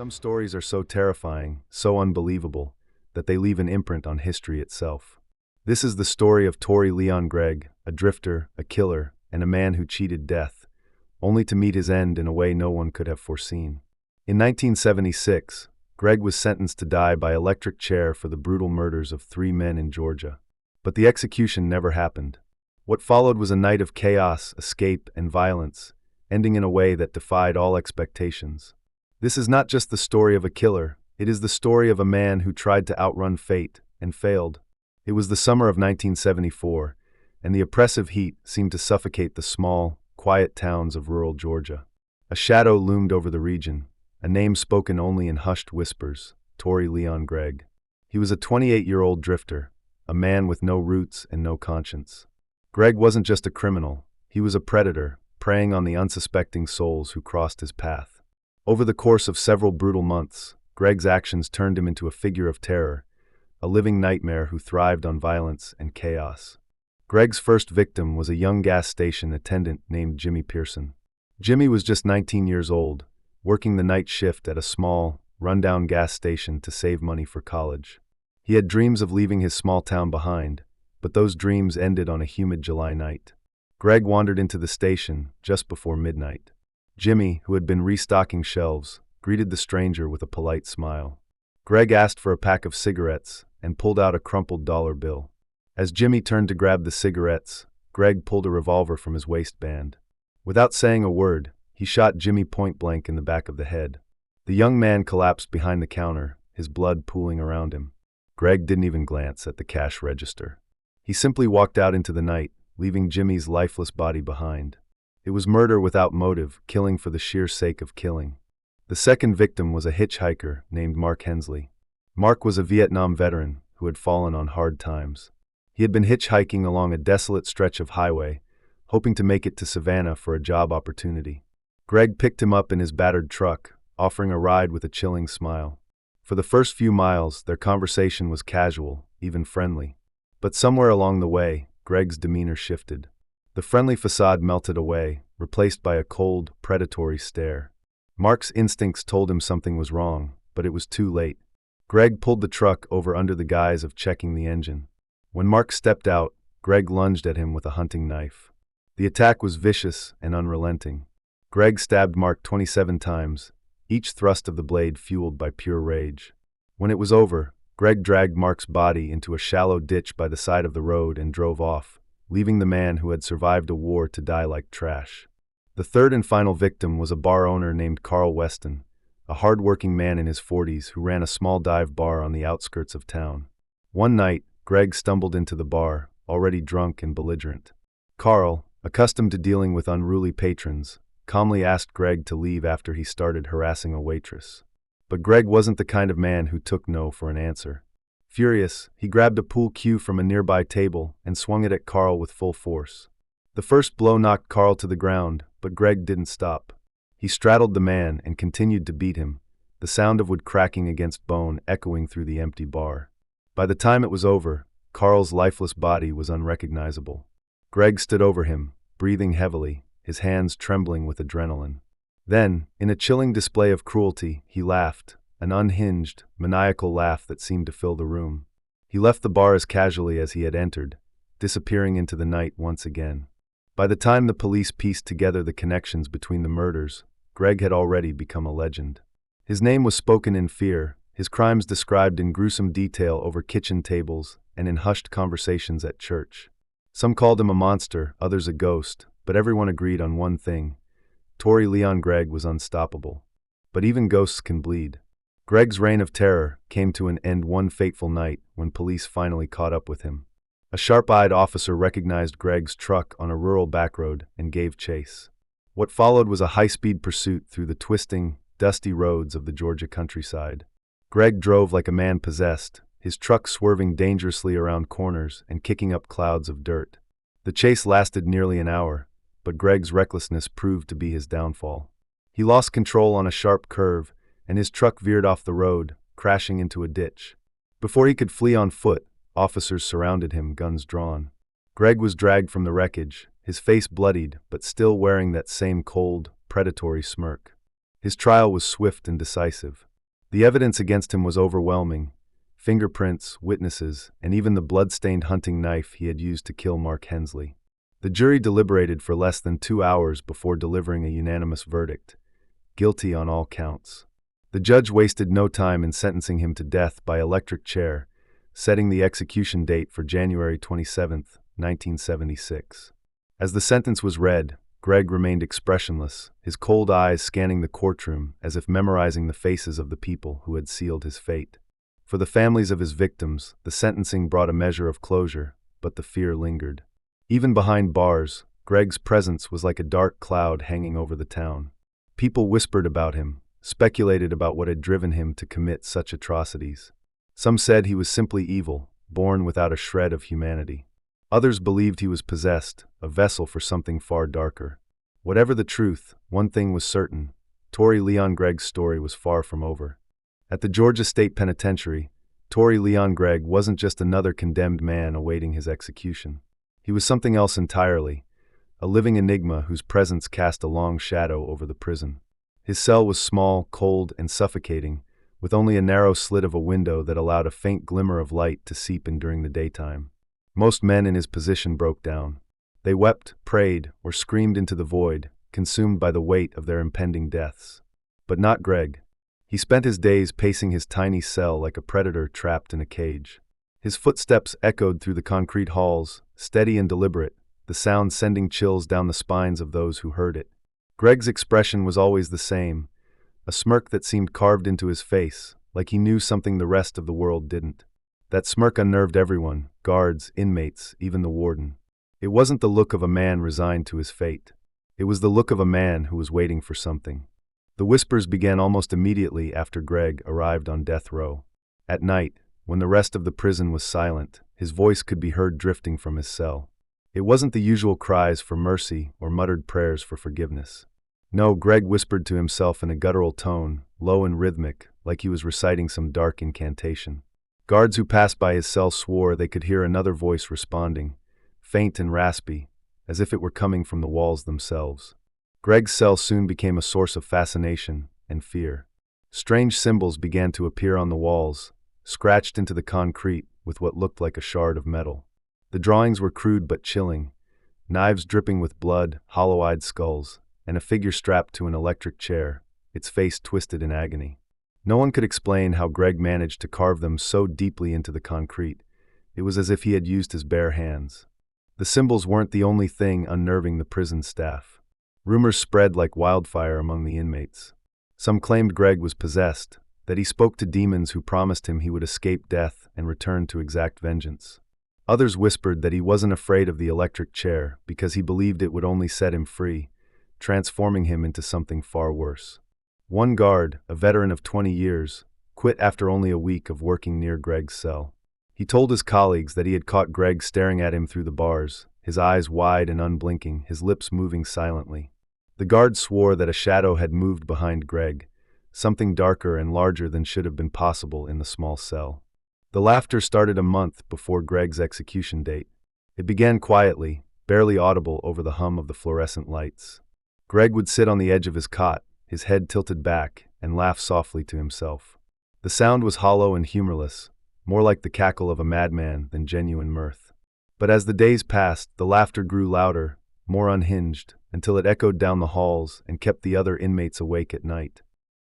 Some stories are so terrifying, so unbelievable, that they leave an imprint on history itself. This is the story of Tory Gregg, a drifter, a killer, and a man who cheated death, only to meet his end in a way no one could have foreseen. In 1976, Gregg was sentenced to die by electric chair for the brutal murders of 3 men in Georgia. But the execution never happened. What followed was a night of chaos, escape, and violence, ending in a way that defied all expectations. This is not just the story of a killer, it is the story of a man who tried to outrun fate and failed. It was the summer of 1974, and the oppressive heat seemed to suffocate the small, quiet towns of rural Georgia. A shadow loomed over the region, a name spoken only in hushed whispers: Tory Gregg. He was a 28-year-old drifter, a man with no roots and no conscience. Gregg wasn't just a criminal, he was a predator, preying on the unsuspecting souls who crossed his path. Over the course of several brutal months, Gregg's actions turned him into a figure of terror, a living nightmare who thrived on violence and chaos. Gregg's first victim was a young gas station attendant named Jimmy Pearson. Jimmy was just 19 years old, working the night shift at a small, rundown gas station to save money for college. He had dreams of leaving his small town behind, but those dreams ended on a humid July night. Gregg wandered into the station just before midnight. Jimmy, who had been restocking shelves, greeted the stranger with a polite smile. Gregg asked for a pack of cigarettes and pulled out a crumpled dollar bill. As Jimmy turned to grab the cigarettes, Gregg pulled a revolver from his waistband. Without saying a word, he shot Jimmy point-blank in the back of the head. The young man collapsed behind the counter, his blood pooling around him. Gregg didn't even glance at the cash register. He simply walked out into the night, leaving Jimmy's lifeless body behind. It was murder without motive, killing for the sheer sake of killing. The second victim was a hitchhiker named Mark Hensley. Mark was a Vietnam veteran who had fallen on hard times. He had been hitchhiking along a desolate stretch of highway, hoping to make it to Savannah for a job opportunity. Gregg picked him up in his battered truck, offering a ride with a chilling smile. For the first few miles, their conversation was casual, even friendly. But somewhere along the way, Gregg's demeanor shifted. The friendly facade melted away, replaced by a cold, predatory stare. Mark's instincts told him something was wrong, but it was too late. Gregg pulled the truck over under the guise of checking the engine. When Mark stepped out, Gregg lunged at him with a hunting knife. The attack was vicious and unrelenting. Gregg stabbed Mark 27 times, each thrust of the blade fueled by pure rage. When it was over, Gregg dragged Mark's body into a shallow ditch by the side of the road and drove off, leaving the man who had survived a war to die like trash. The third and final victim was a bar owner named Carl Weston, a hard-working man in his 40s who ran a small dive bar on the outskirts of town. One night, Gregg stumbled into the bar, already drunk and belligerent. Carl, accustomed to dealing with unruly patrons, calmly asked Gregg to leave after he started harassing a waitress. But Gregg wasn't the kind of man who took no for an answer. Furious, he grabbed a pool cue from a nearby table and swung it at Carl with full force. The first blow knocked Carl to the ground, but Gregg didn't stop. He straddled the man and continued to beat him, the sound of wood cracking against bone echoing through the empty bar. By the time it was over, Carl's lifeless body was unrecognizable. Gregg stood over him, breathing heavily, his hands trembling with adrenaline. Then, in a chilling display of cruelty, he laughed, an unhinged, maniacal laugh that seemed to fill the room. He left the bar as casually as he had entered, disappearing into the night once again. By the time the police pieced together the connections between the murders, Gregg had already become a legend. His name was spoken in fear, his crimes described in gruesome detail over kitchen tables and in hushed conversations at church. Some called him a monster, others a ghost, but everyone agreed on one thing: Tory Gregg was unstoppable. But even ghosts can bleed. Gregg's reign of terror came to an end one fateful night when police finally caught up with him. A sharp-eyed officer recognized Gregg's truck on a rural backroad and gave chase. What followed was a high-speed pursuit through the twisting, dusty roads of the Georgia countryside. Gregg drove like a man possessed, his truck swerving dangerously around corners and kicking up clouds of dirt. The chase lasted nearly an hour, but Gregg's recklessness proved to be his downfall. He lost control on a sharp curve, and his truck veered off the road, crashing into a ditch. Before he could flee on foot, officers surrounded him, guns drawn. Gregg was dragged from the wreckage, his face bloodied but still wearing that same cold, predatory smirk. His trial was swift and decisive. The evidence against him was overwhelming: fingerprints, witnesses, and even the blood-stained hunting knife he had used to kill Mark Hensley. The jury deliberated for less than 2 hours before delivering a unanimous verdict: guilty on all counts. The judge wasted no time in sentencing him to death by electric chair, setting the execution date for January 27, 1976. As the sentence was read, Gregg remained expressionless, his cold eyes scanning the courtroom as if memorizing the faces of the people who had sealed his fate. For the families of his victims, the sentencing brought a measure of closure, but the fear lingered. Even behind bars, Gregg's presence was like a dark cloud hanging over the town. People whispered about him, speculated about what had driven him to commit such atrocities. Some said he was simply evil, born without a shred of humanity. Others believed he was possessed, a vessel for something far darker. Whatever the truth, one thing was certain: Tory Leon Gregg's story was far from over. At the Georgia State Penitentiary, Tory Leon Gregg wasn't just another condemned man awaiting his execution. He was something else entirely, a living enigma whose presence cast a long shadow over the prison. His cell was small, cold, and suffocating, with only a narrow slit of a window that allowed a faint glimmer of light to seep in during the daytime. Most men in his position broke down. They wept, prayed, or screamed into the void, consumed by the weight of their impending deaths. But not Gregg. He spent his days pacing his tiny cell like a predator trapped in a cage. His footsteps echoed through the concrete halls, steady and deliberate, the sound sending chills down the spines of those who heard it. Gregg's expression was always the same, a smirk that seemed carved into his face, like he knew something the rest of the world didn't. That smirk unnerved everyone: guards, inmates, even the warden. It wasn't the look of a man resigned to his fate. It was the look of a man who was waiting for something. The whispers began almost immediately after Gregg arrived on death row. At night, when the rest of the prison was silent, his voice could be heard drifting from his cell. It wasn't the usual cries for mercy or muttered prayers for forgiveness. No, Gregg whispered to himself in a guttural tone, low and rhythmic, like he was reciting some dark incantation. Guards who passed by his cell swore they could hear another voice responding, faint and raspy, as if it were coming from the walls themselves. Gregg's cell soon became a source of fascination and fear. Strange symbols began to appear on the walls, scratched into the concrete with what looked like a shard of metal. The drawings were crude but chilling: knives dripping with blood, hollow-eyed skulls, and a figure strapped to an electric chair, its face twisted in agony. No one could explain how Gregg managed to carve them so deeply into the concrete. It was as if he had used his bare hands. The symbols weren't the only thing unnerving the prison staff. Rumors spread like wildfire among the inmates. Some claimed Gregg was possessed, that he spoke to demons who promised him he would escape death and return to exact vengeance. Others whispered that he wasn't afraid of the electric chair because he believed it would only set him free, transforming him into something far worse. One guard, a veteran of 20 years, quit after only a week of working near Gregg's cell. He told his colleagues that he had caught Gregg staring at him through the bars, his eyes wide and unblinking, his lips moving silently. The guard swore that a shadow had moved behind Gregg, something darker and larger than should have been possible in the small cell. The laughter started a month before Gregg's execution date. It began quietly, barely audible over the hum of the fluorescent lights. Gregg would sit on the edge of his cot, his head tilted back, and laugh softly to himself. The sound was hollow and humorless, more like the cackle of a madman than genuine mirth. But as the days passed, the laughter grew louder, more unhinged, until it echoed down the halls and kept the other inmates awake at night.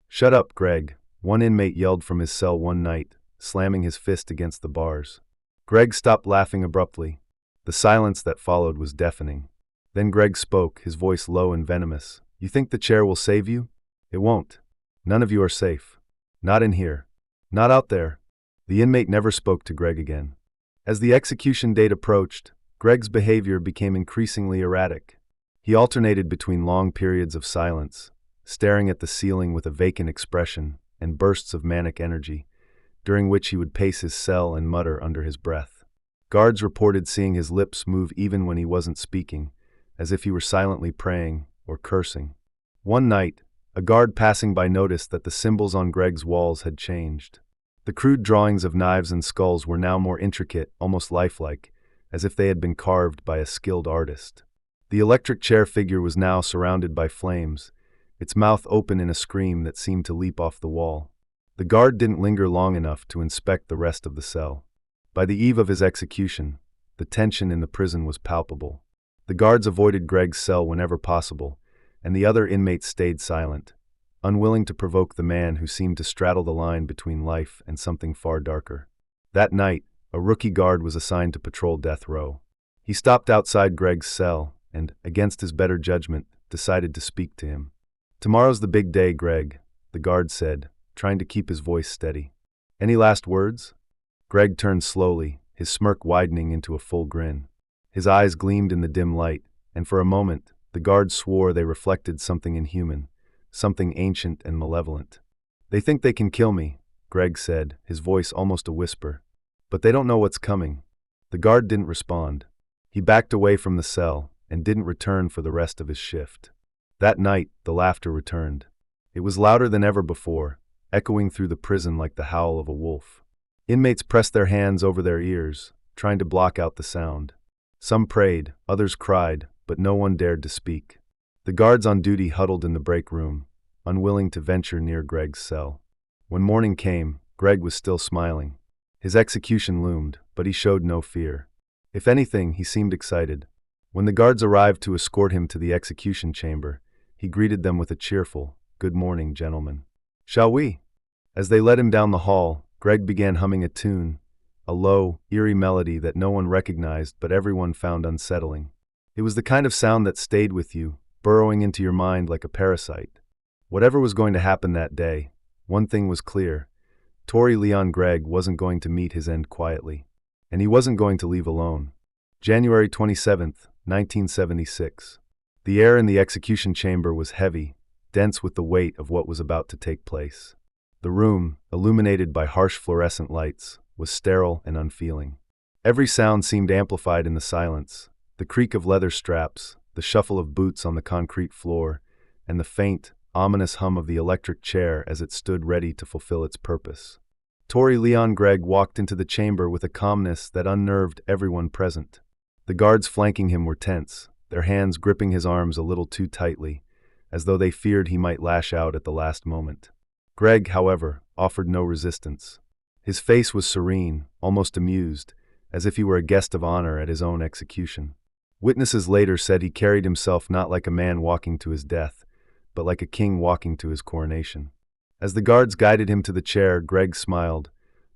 "Shut up, Gregg," one inmate yelled from his cell one night, slamming his fist against the bars. Gregg stopped laughing abruptly. The silence that followed was deafening. Then Gregg spoke, his voice low and venomous. "You think the chair will save you? It won't. None of you are safe. Not in here. Not out there." The inmate never spoke to Gregg again. As the execution date approached, Gregg's behavior became increasingly erratic. He alternated between long periods of silence, staring at the ceiling with a vacant expression, and bursts of manic energy, during which he would pace his cell and mutter under his breath. Guards reported seeing his lips move even when he wasn't speaking, as if he were silently praying or cursing. One night, a guard passing by noticed that the symbols on Gregg's walls had changed. The crude drawings of knives and skulls were now more intricate, almost lifelike, as if they had been carved by a skilled artist. The electric chair figure was now surrounded by flames, its mouth open in a scream that seemed to leap off the wall. The guard didn't linger long enough to inspect the rest of the cell. By the eve of his execution, the tension in the prison was palpable. The guards avoided Gregg's cell whenever possible, and the other inmates stayed silent, unwilling to provoke the man who seemed to straddle the line between life and something far darker. That night, a rookie guard was assigned to patrol death row. He stopped outside Gregg's cell and, against his better judgment, decided to speak to him. "Tomorrow's the big day, Gregg," the guard said, trying to keep his voice steady. "Any last words?" Gregg turned slowly, his smirk widening into a full grin. His eyes gleamed in the dim light, and for a moment, the guard swore they reflected something inhuman, something ancient and malevolent. "They think they can kill me," Gregg said, his voice almost a whisper. "But they don't know what's coming." The guard didn't respond. He backed away from the cell and didn't return for the rest of his shift. That night, the laughter returned. It was louder than ever before, echoing through the prison like the howl of a wolf. Inmates pressed their hands over their ears, trying to block out the sound. Some prayed, others cried, but no one dared to speak. The guards on duty huddled in the break room, unwilling to venture near Gregg's cell. When morning came, Gregg was still smiling. His execution loomed, but he showed no fear. If anything, he seemed excited. When the guards arrived to escort him to the execution chamber, he greeted them with a cheerful, "Good morning, gentlemen. Shall we?" As they led him down the hall, Gregg began humming a tune, a low, eerie melody that no one recognized but everyone found unsettling. It was the kind of sound that stayed with you, burrowing into your mind like a parasite. Whatever was going to happen that day, one thing was clear. Tory Leon Gregg wasn't going to meet his end quietly. And he wasn't going to leave alone. January 27th, 1976. The air in the execution chamber was heavy, dense with the weight of what was about to take place. The room, illuminated by harsh fluorescent lights, was sterile and unfeeling. Every sound seemed amplified in the silence: the creak of leather straps, the shuffle of boots on the concrete floor, and the faint, ominous hum of the electric chair as it stood ready to fulfill its purpose. Tory Leon Gregg walked into the chamber with a calmness that unnerved everyone present. The guards flanking him were tense, their hands gripping his arms a little too tightly, as though they feared he might lash out at the last moment. Gregg, however, offered no resistance. His face was serene, almost amused, as if he were a guest of honor at his own execution. Witnesses later said he carried himself not like a man walking to his death, but like a king walking to his coronation. As the guards guided him to the chair, Gregg smiled,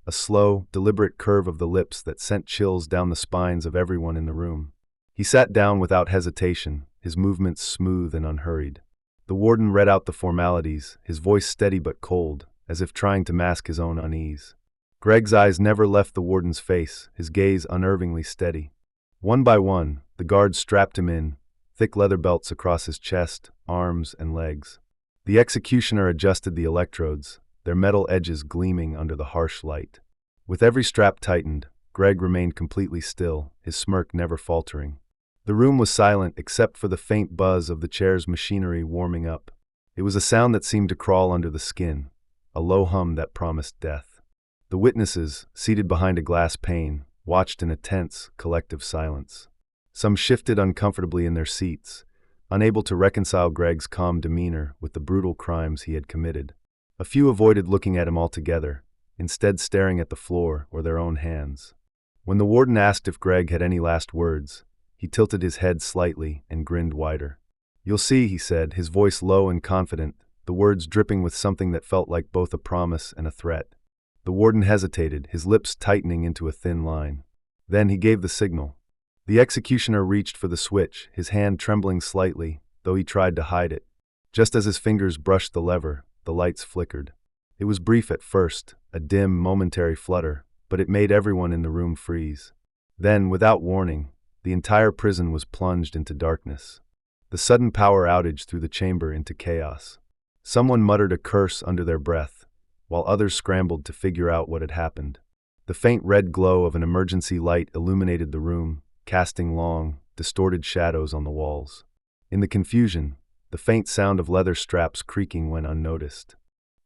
a slow, deliberate curve of the lips that sent chills down the spines of everyone in the room. He sat down without hesitation, his movements smooth and unhurried. The warden read out the formalities, his voice steady but cold, as if trying to mask his own unease. Gregg's eyes never left the warden's face, his gaze unnervingly steady. One by one, the guards strapped him in, thick leather belts across his chest, arms, and legs. The executioner adjusted the electrodes, their metal edges gleaming under the harsh light. With every strap tightened, Gregg remained completely still, his smirk never faltering. The room was silent except for the faint buzz of the chair's machinery warming up. It was a sound that seemed to crawl under the skin, a low hum that promised death. The witnesses, seated behind a glass pane, watched in a tense, collective silence. Some shifted uncomfortably in their seats, unable to reconcile Gregg's calm demeanor with the brutal crimes he had committed. A few avoided looking at him altogether, instead staring at the floor or their own hands. When the warden asked if Gregg had any last words, he tilted his head slightly and grinned wider. "You'll see," he said, his voice low and confident, the words dripping with something that felt like both a promise and a threat. The warden hesitated, his lips tightening into a thin line. Then he gave the signal. The executioner reached for the switch, his hand trembling slightly, though he tried to hide it. Just as his fingers brushed the lever, the lights flickered. It was brief at first, a dim, momentary flutter, but it made everyone in the room freeze. Then, without warning, the entire prison was plunged into darkness. The sudden power outage threw the chamber into chaos. Someone muttered a curse under their breath, while others scrambled to figure out what had happened. The faint red glow of an emergency light illuminated the room, casting long, distorted shadows on the walls. In the confusion, the faint sound of leather straps creaking went unnoticed.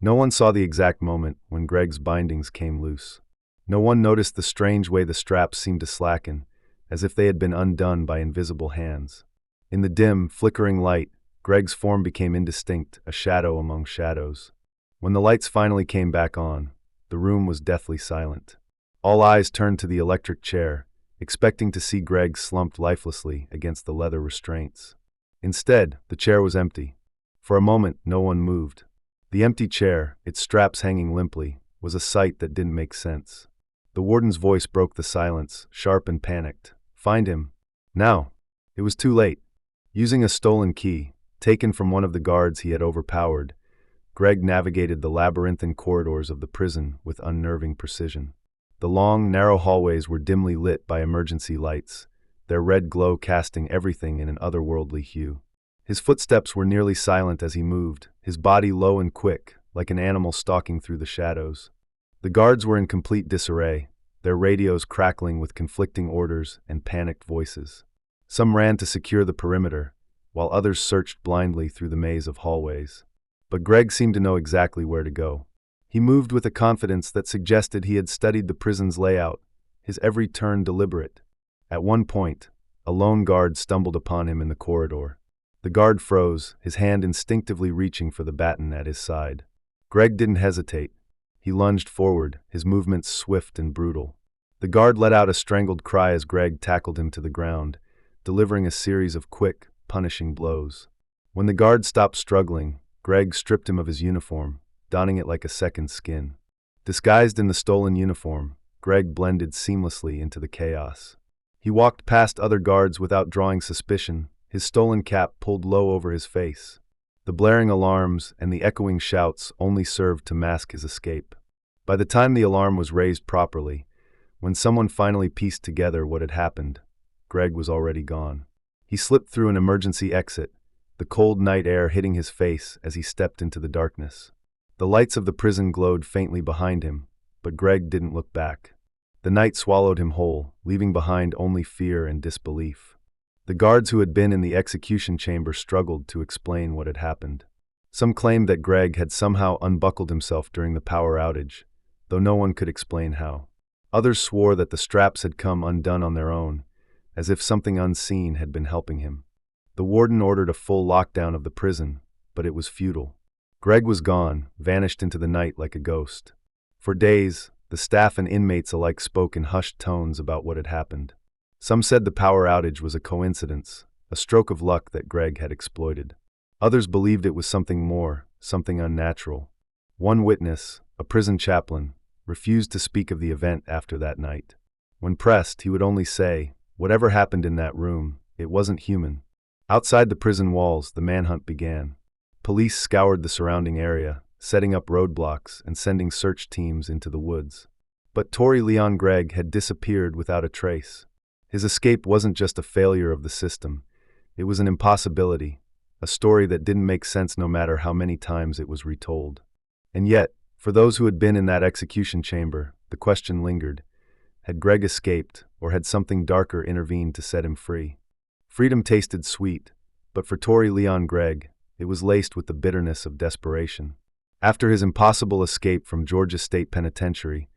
No one saw the exact moment when Gregg's bindings came loose. No one noticed the strange way the straps seemed to slacken, as if they had been undone by invisible hands. In the dim, flickering light, Gregg's form became indistinct, a shadow among shadows. When the lights finally came back on, the room was deathly silent. All eyes turned to the electric chair, expecting to see Gregg slumped lifelessly against the leather restraints. Instead, the chair was empty. For a moment, no one moved. The empty chair, its straps hanging limply, was a sight that didn't make sense. The warden's voice broke the silence, sharp and panicked. "Find him. Now." It was too late. Using a stolen key, taken from one of the guards he had overpowered, Gregg navigated the labyrinthine corridors of the prison with unnerving precision. The long, narrow hallways were dimly lit by emergency lights, their red glow casting everything in an otherworldly hue. His footsteps were nearly silent as he moved, his body low and quick, like an animal stalking through the shadows. The guards were in complete disarray, their radios crackling with conflicting orders and panicked voices. Some ran to secure the perimeter, while others searched blindly through the maze of hallways. But Gregg seemed to know exactly where to go. He moved with a confidence that suggested he had studied the prison's layout, his every turn deliberate. At one point, a lone guard stumbled upon him in the corridor. The guard froze, his hand instinctively reaching for the baton at his side. Gregg didn't hesitate. He lunged forward, his movements swift and brutal. The guard let out a strangled cry as Gregg tackled him to the ground, delivering a series of quick, punishing blows. When the guard stopped struggling, Gregg stripped him of his uniform, donning it like a second skin. Disguised in the stolen uniform, Gregg blended seamlessly into the chaos. He walked past other guards without drawing suspicion, his stolen cap pulled low over his face. The blaring alarms and the echoing shouts only served to mask his escape. By the time the alarm was raised properly, when someone finally pieced together what had happened, Gregg was already gone. He slipped through an emergency exit, the cold night air hitting his face as he stepped into the darkness. The lights of the prison glowed faintly behind him, but Gregg didn't look back. The night swallowed him whole, leaving behind only fear and disbelief. The guards who had been in the execution chamber struggled to explain what had happened. Some claimed that Gregg had somehow unbuckled himself during the power outage, though no one could explain how. Others swore that the straps had come undone on their own, as if something unseen had been helping him. The warden ordered a full lockdown of the prison, but it was futile. Gregg was gone, vanished into the night like a ghost. For days, the staff and inmates alike spoke in hushed tones about what had happened. Some said the power outage was a coincidence, a stroke of luck that Gregg had exploited. Others believed it was something more, something unnatural. One witness, a prison chaplain, refused to speak of the event after that night. When pressed, he would only say, "Whatever happened in that room, it wasn't human." Outside the prison walls, the manhunt began. Police scoured the surrounding area, setting up roadblocks and sending search teams into the woods. But Tory Gregg had disappeared without a trace. His escape wasn't just a failure of the system, it was an impossibility, a story that didn't make sense no matter how many times it was retold. And yet, for those who had been in that execution chamber, the question lingered. Had Gregg escaped, or had something darker intervened to set him free? Freedom tasted sweet, but for Tory Gregg, it was laced with the bitterness of desperation. After his impossible escape from Georgia State Penitentiary,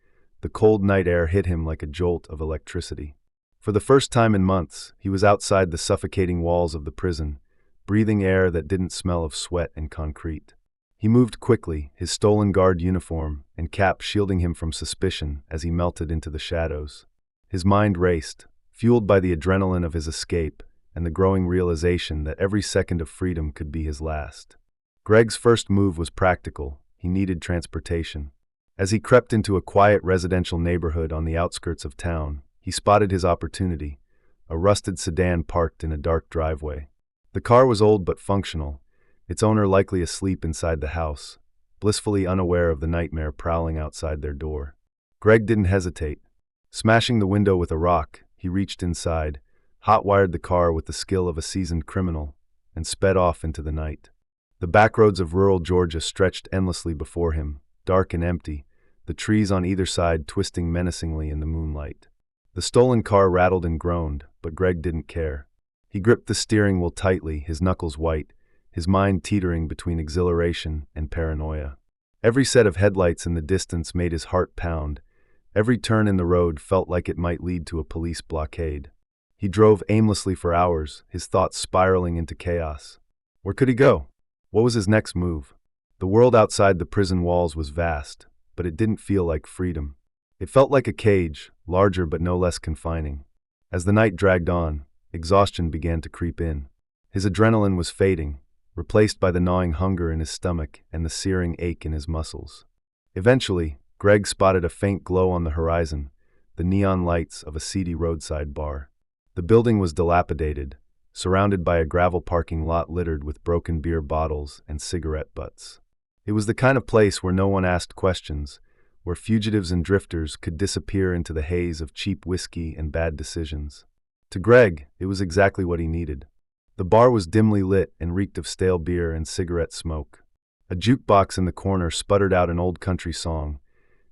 the cold night air hit him like a jolt of electricity. For the first time in months, he was outside the suffocating walls of the prison, breathing air that didn't smell of sweat and concrete. He moved quickly, his stolen guard uniform and cap shielding him from suspicion as he melted into the shadows. His mind raced, fueled by the adrenaline of his escape and the growing realization that every second of freedom could be his last. Gregg's first move was practical. He needed transportation. As he crept into a quiet residential neighborhood on the outskirts of town, he spotted his opportunity, a rusted sedan parked in a dark driveway. The car was old but functional, its owner likely asleep inside the house, blissfully unaware of the nightmare prowling outside their door. Gregg didn't hesitate. Smashing the window with a rock, he reached inside, hot-wired the car with the skill of a seasoned criminal, and sped off into the night. The backroads of rural Georgia stretched endlessly before him, dark and empty, the trees on either side twisting menacingly in the moonlight. The stolen car rattled and groaned, but Gregg didn't care. He gripped the steering wheel tightly, his knuckles white, his mind teetering between exhilaration and paranoia. Every set of headlights in the distance made his heart pound. Every turn in the road felt like it might lead to a police blockade. He drove aimlessly for hours, his thoughts spiraling into chaos. Where could he go? What was his next move? The world outside the prison walls was vast, but it didn't feel like freedom. It felt like a cage, larger but no less confining. As the night dragged on, exhaustion began to creep in. His adrenaline was fading, replaced by the gnawing hunger in his stomach and the searing ache in his muscles. Eventually, Gregg spotted a faint glow on the horizon, the neon lights of a seedy roadside bar. The building was dilapidated, surrounded by a gravel parking lot littered with broken beer bottles and cigarette butts. It was the kind of place where no one asked questions, where fugitives and drifters could disappear into the haze of cheap whiskey and bad decisions. To Gregg, it was exactly what he needed. The bar was dimly lit and reeked of stale beer and cigarette smoke. A jukebox in the corner sputtered out an old country song,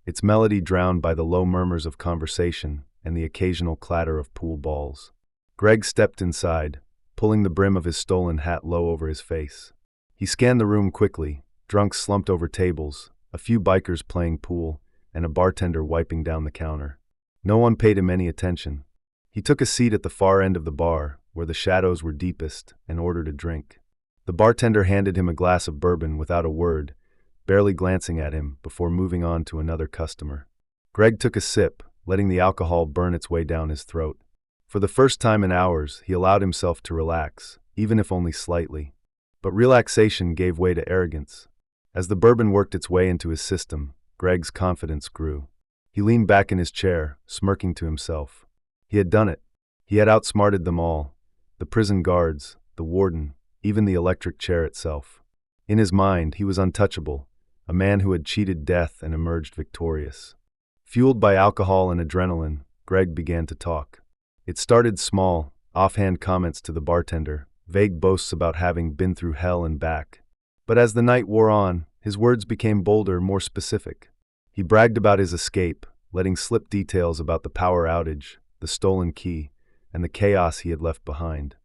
its melody drowned by the low murmurs of conversation and the occasional clatter of pool balls. Gregg stepped inside, pulling the brim of his stolen hat low over his face. He scanned the room quickly, drunks slumped over tables, a few bikers playing pool, and a bartender wiping down the counter. No one paid him any attention. He took a seat at the far end of the bar, where the shadows were deepest, and ordered a drink. The bartender handed him a glass of bourbon without a word, barely glancing at him before moving on to another customer. Gregg took a sip, letting the alcohol burn its way down his throat. For the first time in hours, he allowed himself to relax, even if only slightly. But relaxation gave way to arrogance. As the bourbon worked its way into his system, Gregg's confidence grew. He leaned back in his chair, smirking to himself. He had done it. He had outsmarted them all. The prison guards, the warden, even the electric chair itself. In his mind, he was untouchable, a man who had cheated death and emerged victorious. Fueled by alcohol and adrenaline, Gregg began to talk. It started small, offhand comments to the bartender, vague boasts about having been through hell and back. But as the night wore on, his words became bolder, more specific. He bragged about his escape, letting slip details about the power outage, the stolen key, and the chaos he had left behind.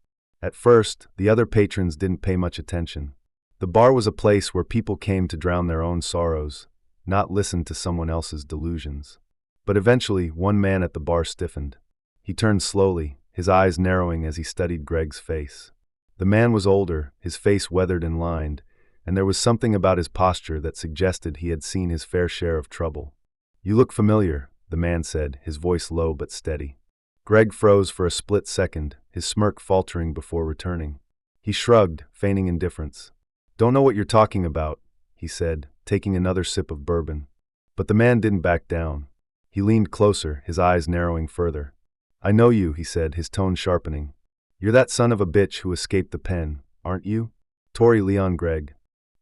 At first, the other patrons didn't pay much attention. The bar was a place where people came to drown their own sorrows, not listen to someone else's delusions. But eventually, one man at the bar stiffened. He turned slowly, his eyes narrowing as he studied Gregg's face. The man was older, his face weathered and lined, and there was something about his posture that suggested he had seen his fair share of trouble. "You look familiar," the man said, his voice low but steady. Gregg froze for a split second, his smirk faltering before returning. He shrugged, feigning indifference. "Don't know what you're talking about," he said, taking another sip of bourbon. But the man didn't back down. He leaned closer, his eyes narrowing further. "I know you," he said, his tone sharpening. "You're that son of a bitch who escaped the pen, aren't you? Tory Leon Gregg."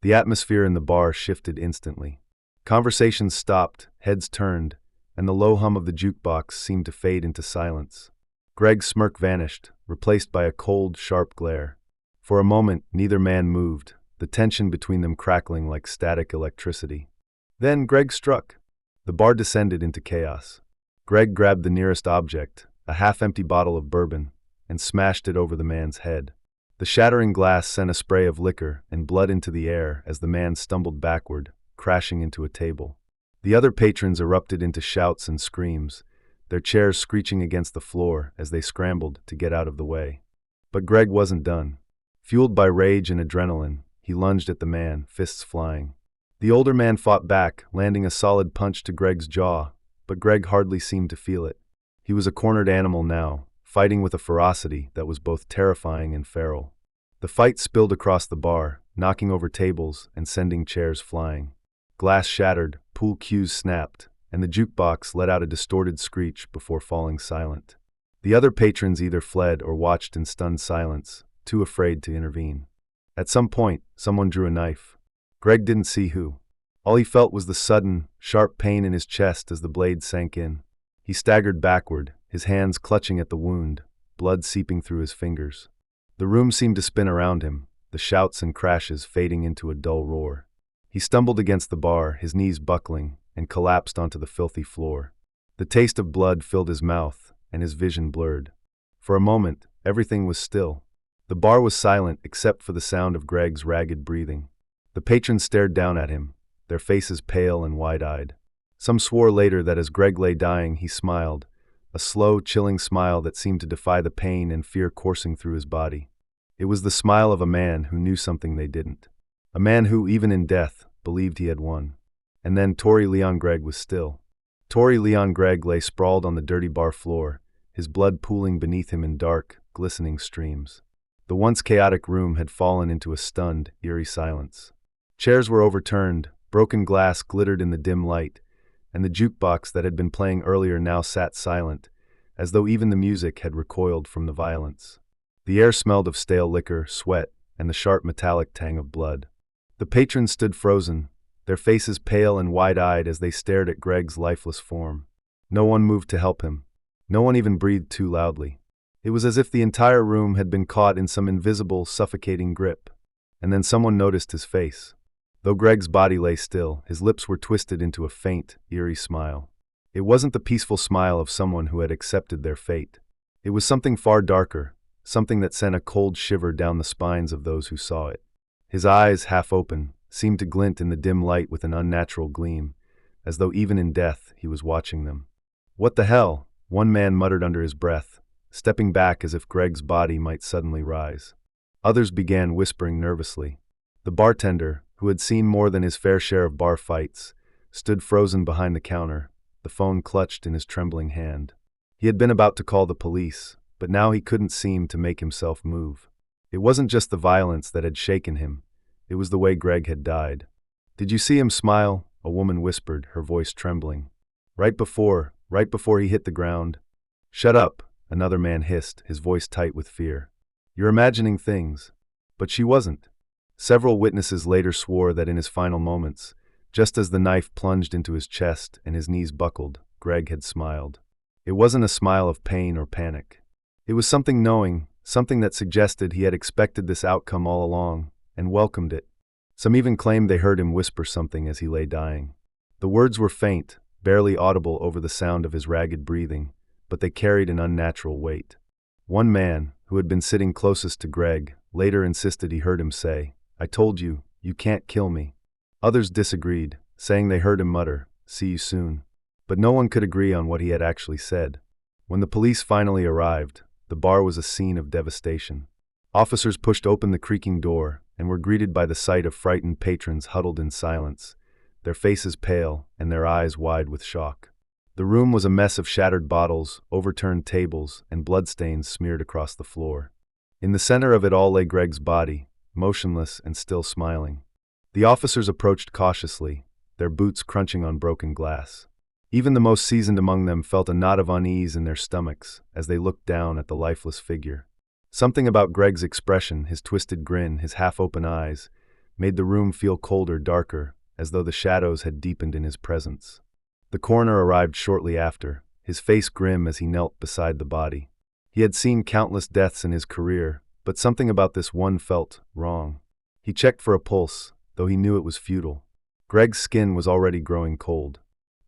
The atmosphere in the bar shifted instantly. Conversations stopped, heads turned, and the low hum of the jukebox seemed to fade into silence. Gregg's smirk vanished, replaced by a cold, sharp glare. For a moment, neither man moved, the tension between them crackling like static electricity. Then Gregg struck. The bar descended into chaos. Gregg grabbed the nearest object, a half-empty bottle of bourbon, and smashed it over the man's head. The shattering glass sent a spray of liquor and blood into the air as the man stumbled backward, crashing into a table. The other patrons erupted into shouts and screams, their chairs screeching against the floor as they scrambled to get out of the way. But Gregg wasn't done. Fueled by rage and adrenaline, he lunged at the man, fists flying. The older man fought back, landing a solid punch to Gregg's jaw, but Gregg hardly seemed to feel it. He was a cornered animal now, fighting with a ferocity that was both terrifying and feral. The fight spilled across the bar, knocking over tables and sending chairs flying. Glass shattered, pool cues snapped, and the jukebox let out a distorted screech before falling silent. The other patrons either fled or watched in stunned silence, too afraid to intervene. At some point, someone drew a knife. Gregg didn't see who. All he felt was the sudden, sharp pain in his chest as the blade sank in. He staggered backward, his hands clutching at the wound, blood seeping through his fingers. The room seemed to spin around him, the shouts and crashes fading into a dull roar. He stumbled against the bar, his knees buckling, and collapsed onto the filthy floor. The taste of blood filled his mouth, and his vision blurred. For a moment, everything was still. The bar was silent except for the sound of Gregg's ragged breathing. The patrons stared down at him, their faces pale and wide-eyed. Some swore later that as Gregg lay dying, he smiled, a slow, chilling smile that seemed to defy the pain and fear coursing through his body. It was the smile of a man who knew something they didn't. A man who, even in death, believed he had won. And then Tory Leon Gregg was still. Tory Leon Gregg lay sprawled on the dirty bar floor, his blood pooling beneath him in dark, glistening streams. The once chaotic room had fallen into a stunned, eerie silence. Chairs were overturned, broken glass glittered in the dim light, and the jukebox that had been playing earlier now sat silent, as though even the music had recoiled from the violence. The air smelled of stale liquor, sweat, and the sharp metallic tang of blood. The patrons stood frozen, their faces pale and wide-eyed as they stared at Gregg's lifeless form. No one moved to help him. No one even breathed too loudly. It was as if the entire room had been caught in some invisible, suffocating grip. And then someone noticed his face. Though Gregg's body lay still, his lips were twisted into a faint, eerie smile. It wasn't the peaceful smile of someone who had accepted their fate. It was something far darker, something that sent a cold shiver down the spines of those who saw it. His eyes, half open, seemed to glint in the dim light with an unnatural gleam, as though even in death he was watching them. "What the hell?" one man muttered under his breath, stepping back as if Gregg's body might suddenly rise. Others began whispering nervously. The bartender, who had seen more than his fair share of bar fights, stood frozen behind the counter, the phone clutched in his trembling hand. He had been about to call the police, but now he couldn't seem to make himself move. It wasn't just the violence that had shaken him, it was the way Gregg had died. "Did you see him smile?" a woman whispered, her voice trembling. Right before he hit the ground." "Shut up," another man hissed, his voice tight with fear. "You're imagining things." But she wasn't. Several witnesses later swore that in his final moments, just as the knife plunged into his chest and his knees buckled, Gregg had smiled. It wasn't a smile of pain or panic. It was something knowing, something that suggested he had expected this outcome all along, and welcomed it. Some even claimed they heard him whisper something as he lay dying. The words were faint, barely audible over the sound of his ragged breathing, but they carried an unnatural weight. One man, who had been sitting closest to Gregg, later insisted he heard him say, "I told you, you can't kill me." Others disagreed, saying they heard him mutter, "See you soon." But no one could agree on what he had actually said. When the police finally arrived, the bar was a scene of devastation. Officers pushed open the creaking door and were greeted by the sight of frightened patrons huddled in silence, their faces pale and their eyes wide with shock. The room was a mess of shattered bottles, overturned tables, and bloodstains smeared across the floor. In the center of it all lay Gregg's body, motionless and still smiling. The officers approached cautiously, their boots crunching on broken glass. Even the most seasoned among them felt a knot of unease in their stomachs as they looked down at the lifeless figure. Something about Gregg's expression, his twisted grin, his half-open eyes, made the room feel colder, darker, as though the shadows had deepened in his presence. The coroner arrived shortly after, his face grim as he knelt beside the body. He had seen countless deaths in his career, but something about this one felt wrong. He checked for a pulse, though he knew it was futile. Gregg's skin was already growing cold.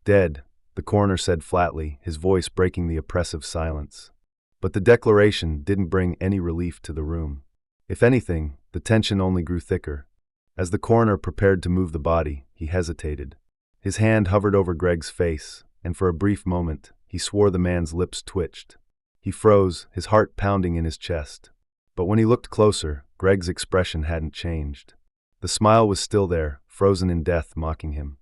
"Dead," the coroner said flatly, his voice breaking the oppressive silence. But the declaration didn't bring any relief to the room. If anything, the tension only grew thicker. As the coroner prepared to move the body, he hesitated. His hand hovered over Gregg's face, and for a brief moment, he swore the man's lips twitched. He froze, his heart pounding in his chest. But when he looked closer, Gregg's expression hadn't changed. The smile was still there, frozen in death, mocking him.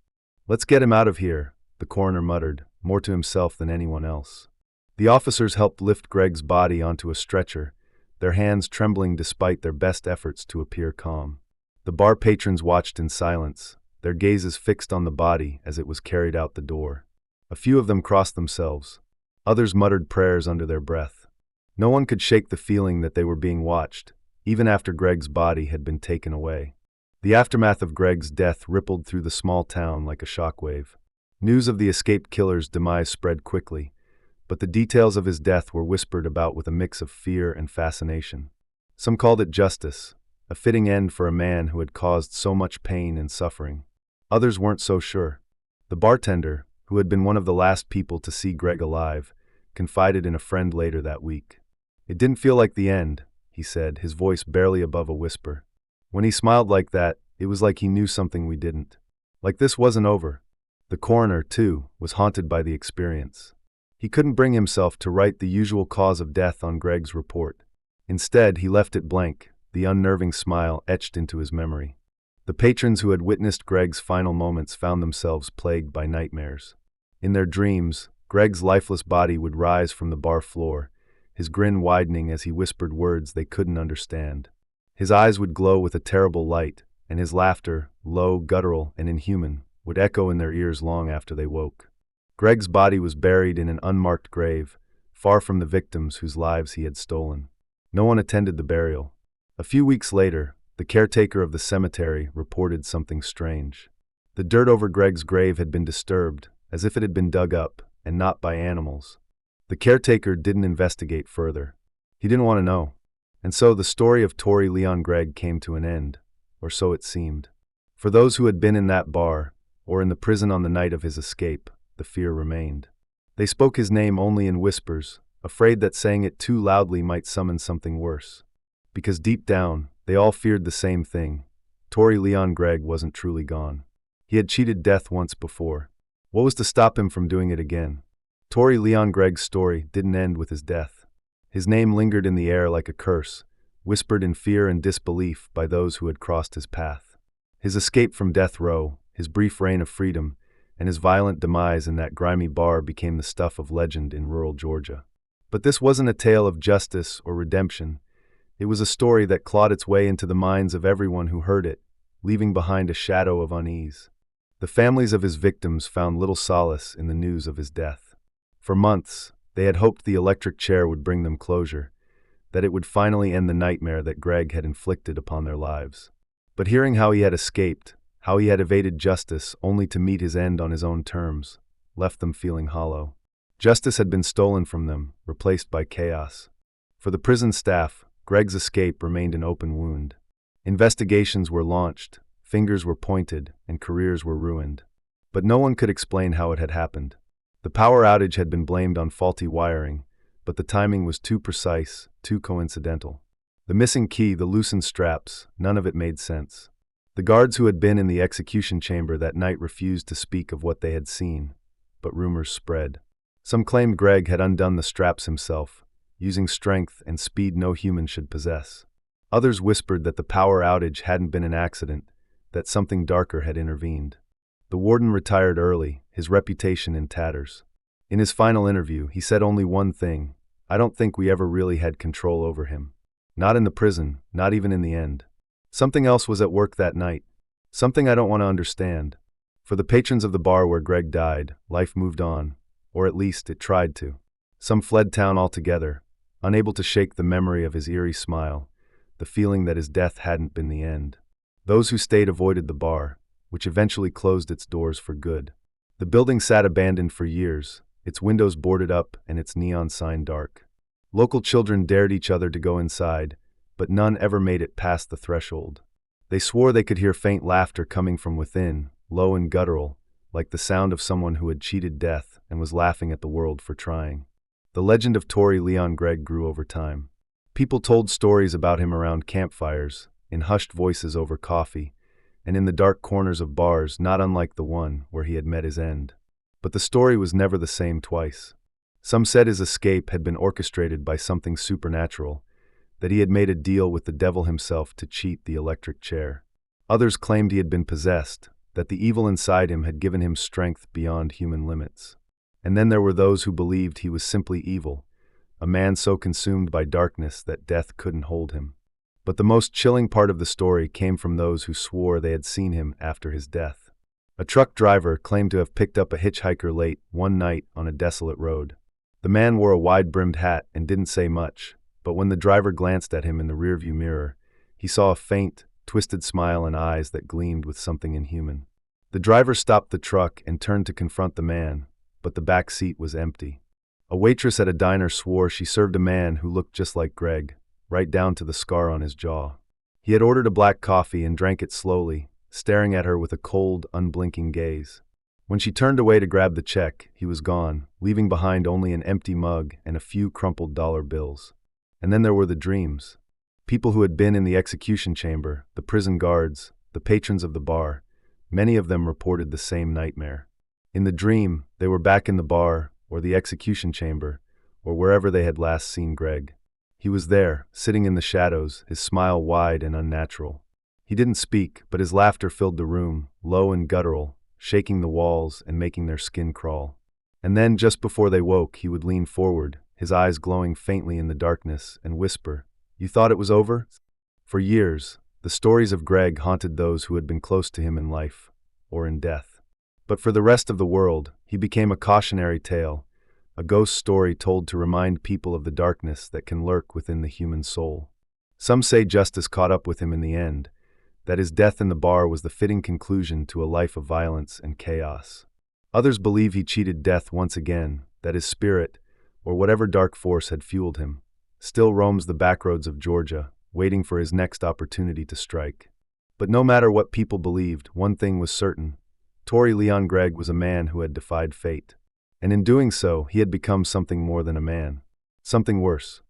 "Let's get him out of here," the coroner muttered, more to himself than anyone else. The officers helped lift Gregg's body onto a stretcher, their hands trembling despite their best efforts to appear calm. The bar patrons watched in silence, their gazes fixed on the body as it was carried out the door. A few of them crossed themselves. Others muttered prayers under their breath. No one could shake the feeling that they were being watched, even after Gregg's body had been taken away. The aftermath of Gregg's death rippled through the small town like a shockwave. News of the escaped killer's demise spread quickly, but the details of his death were whispered about with a mix of fear and fascination. Some called it justice, a fitting end for a man who had caused so much pain and suffering. Others weren't so sure. The bartender, who had been one of the last people to see Gregg alive, confided in a friend later that week. "It didn't feel like the end," he said, his voice barely above a whisper. "When he smiled like that, it was like he knew something we didn't. Like this wasn't over." The coroner, too, was haunted by the experience. He couldn't bring himself to write the usual cause of death on Gregg's report. Instead, he left it blank, the unnerving smile etched into his memory. The patrons who had witnessed Gregg's final moments found themselves plagued by nightmares. In their dreams, Gregg's lifeless body would rise from the bar floor, his grin widening as he whispered words they couldn't understand. His eyes would glow with a terrible light, and his laughter, low, guttural, and inhuman, would echo in their ears long after they woke. Gregg's body was buried in an unmarked grave, far from the victims whose lives he had stolen. No one attended the burial. A few weeks later, the caretaker of the cemetery reported something strange. The dirt over Gregg's grave had been disturbed, as if it had been dug up, and not by animals. The caretaker didn't investigate further. He didn't want to know. And so the story of Tory Leon Gregg came to an end, or so it seemed. For those who had been in that bar, or in the prison on the night of his escape, the fear remained. They spoke his name only in whispers, afraid that saying it too loudly might summon something worse. Because deep down, they all feared the same thing. Tory Leon Gregg wasn't truly gone. He had cheated death once before. What was to stop him from doing it again? Tory Leon Gregg's story didn't end with his death. His name lingered in the air like a curse, whispered in fear and disbelief by those who had crossed his path. His escape from death row, his brief reign of freedom, and his violent demise in that grimy bar became the stuff of legend in rural Georgia. But this wasn't a tale of justice or redemption. It was a story that clawed its way into the minds of everyone who heard it, leaving behind a shadow of unease. The families of his victims found little solace in the news of his death. For months, they had hoped the electric chair would bring them closure, that it would finally end the nightmare that Gregg had inflicted upon their lives. But hearing how he had escaped, how he had evaded justice only to meet his end on his own terms, left them feeling hollow. Justice had been stolen from them, replaced by chaos. For the prison staff, Gregg's escape remained an open wound. Investigations were launched, fingers were pointed, and careers were ruined. But no one could explain how it had happened. The power outage had been blamed on faulty wiring, but the timing was too precise, too coincidental. The missing key, the loosened straps, none of it made sense. The guards who had been in the execution chamber that night refused to speak of what they had seen, but rumors spread. Some claimed Gregg had undone the straps himself, using strength and speed no human should possess. Others whispered that the power outage hadn't been an accident, that something darker had intervened. The warden retired early, his reputation in tatters. In his final interview, he said only one thing: "I don't think we ever really had control over him. Not in the prison, not even in the end." Something else was at work that night. Something I don't want to understand. For the patrons of the bar where Gregg died, life moved on, or at least it tried to. Some fled town altogether, unable to shake the memory of his eerie smile, the feeling that his death hadn't been the end. Those who stayed avoided the bar, which eventually closed its doors for good. The building sat abandoned for years, its windows boarded up and its neon sign dark. Local children dared each other to go inside, but none ever made it past the threshold. They swore they could hear faint laughter coming from within, low and guttural, like the sound of someone who had cheated death and was laughing at the world for trying. The legend of Tory Leon Gregg grew over time. People told stories about him around campfires, in hushed voices over coffee, and in the dark corners of bars not unlike the one where he had met his end. But the story was never the same twice. Some said his escape had been orchestrated by something supernatural, that he had made a deal with the devil himself to cheat the electric chair. Others claimed he had been possessed, that the evil inside him had given him strength beyond human limits. And then there were those who believed he was simply evil, a man so consumed by darkness that death couldn't hold him. But the most chilling part of the story came from those who swore they had seen him after his death. A truck driver claimed to have picked up a hitchhiker late one night on a desolate road. The man wore a wide-brimmed hat and didn't say much, but when the driver glanced at him in the rearview mirror, he saw a faint, twisted smile and eyes that gleamed with something inhuman. The driver stopped the truck and turned to confront the man, but the back seat was empty. A waitress at a diner swore she served a man who looked just like Gregg, right down to the scar on his jaw. He had ordered a black coffee and drank it slowly, staring at her with a cold, unblinking gaze. When she turned away to grab the check, he was gone, leaving behind only an empty mug and a few crumpled dollar bills. And then there were the dreams. People who had been in the execution chamber, the prison guards, the patrons of the bar, many of them reported the same nightmare. In the dream, they were back in the bar, or the execution chamber, or wherever they had last seen Gregg. He was there, sitting in the shadows, his smile wide and unnatural. He didn't speak, but his laughter filled the room, low and guttural, shaking the walls and making their skin crawl. And then, just before they woke, he would lean forward, his eyes glowing faintly in the darkness, and whisper, "You thought it was over?" For years, the stories of Gregg haunted those who had been close to him in life, or in death. But for the rest of the world, he became a cautionary tale, a ghost story told to remind people of the darkness that can lurk within the human soul. Some say justice caught up with him in the end, that his death in the bar was the fitting conclusion to a life of violence and chaos. Others believe he cheated death once again, that his spirit, or whatever dark force had fueled him, still roams the backroads of Georgia, waiting for his next opportunity to strike. But no matter what people believed, one thing was certain: Tory Leon Gregg was a man who had defied fate. And in doing so, he had become something more than a man. Something worse.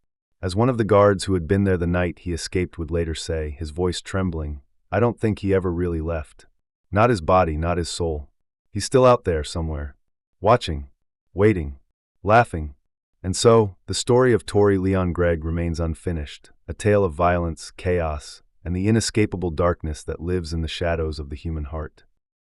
As one of the guards who had been there the night he escaped would later say, his voice trembling, "I don't think he ever really left. Not his body, not his soul. He's still out there somewhere. Watching. Waiting. Laughing." And so, the story of Tory Leon Gregg remains unfinished, a tale of violence, chaos, and the inescapable darkness that lives in the shadows of the human heart.